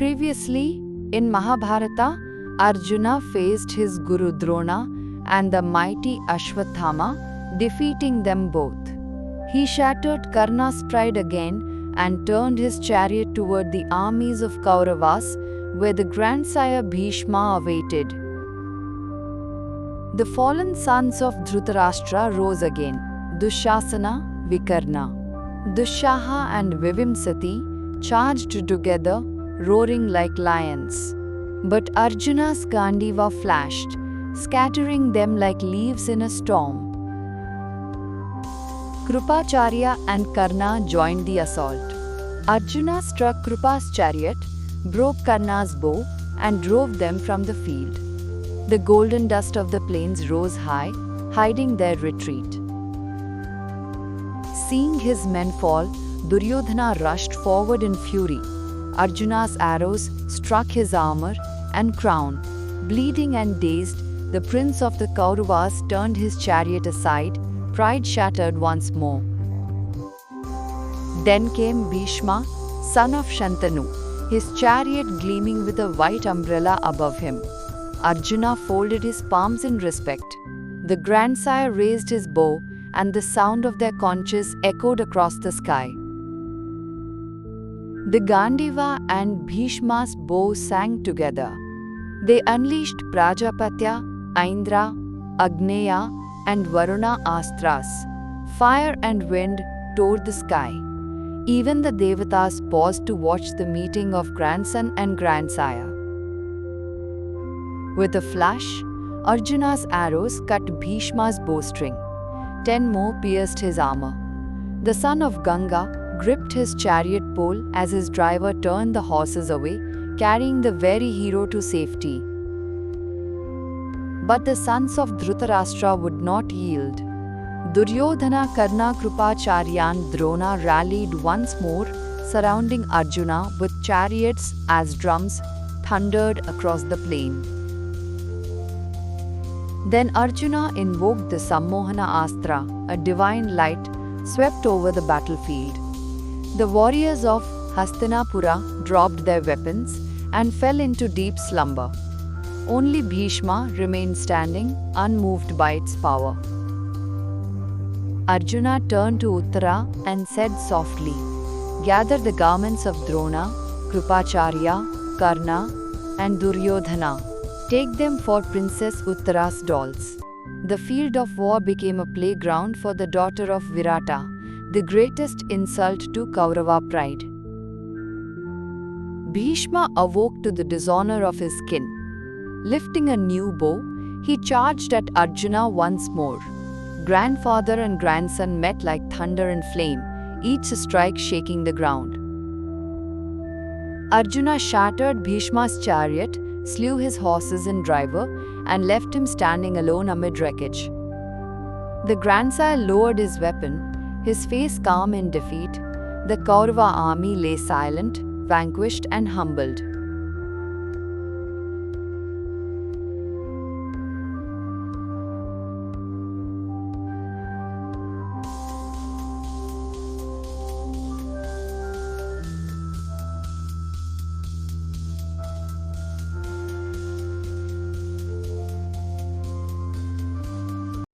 Previously, in Mahabharata, Arjuna faced his Guru Drona and the mighty Ashwathama, defeating them both. He shattered Karna's pride again and turned his chariot toward the armies of Kauravas, where the grandsire Bhishma awaited. The fallen sons of Dhritarashtra rose again: Dushasana, Vikarna. Dushaha and Vivimsati charged together, roaring like lions. But Arjuna's Gandiva flashed, scattering them like leaves in a storm. Krupacharya and Karna joined the assault. Arjuna struck Krupa's chariot, broke Karna's bow, and drove them from the field. The golden dust of the plains rose high, hiding their retreat. Seeing his men fall, Duryodhana rushed forward in fury. Arjuna's arrows struck his armor and crown. Bleeding and dazed, the prince of the Kauravas turned his chariot aside, pride shattered once more. Then came Bhishma, son of Shantanu, his chariot gleaming with a white umbrella above him. Arjuna folded his palms in respect. The grandsire raised his bow, and the sound of their conches echoed across the sky. The Gandiva and Bhishma's bow sang together. They unleashed Prajapatya, Aindra, Agneya, and Varuna astras. Fire and wind tore the sky. Even the Devatas paused to watch the meeting of grandson and grandsire. With a flash, Arjuna's arrows cut Bhishma's bowstring. 10 more pierced his armor. The son of Ganga gripped his chariot pole as his driver turned the horses away, carrying the very hero to safety. But the sons of Dhritarashtra would not yield. Duryodhana, Karna, Krupacharya and Drona rallied once more, surrounding Arjuna with chariots as drums thundered across the plain. Then Arjuna invoked the Sammohana Astra, a divine light, swept over the battlefield. The warriors of Hastinapura dropped their weapons and fell into deep slumber. Only Bhishma remained standing, unmoved by its power. Arjuna turned to Uttara and said softly, "Gather the garments of Drona, Krupacharya, Karna, and Duryodhana. Take them for Princess Uttara's dolls." The field of war became a playground for the daughter of Virata, the greatest insult to Kaurava pride. Bhishma awoke to the dishonor of his kin. Lifting a new bow, he charged at Arjuna once more. Grandfather and grandson met like thunder and flame, each strike shaking the ground. Arjuna shattered Bhishma's chariot, slew his horses and driver, and left him standing alone amid wreckage. The grandsire lowered his weapon, his face calm in defeat. The Kaurava army lay silent, vanquished and humbled.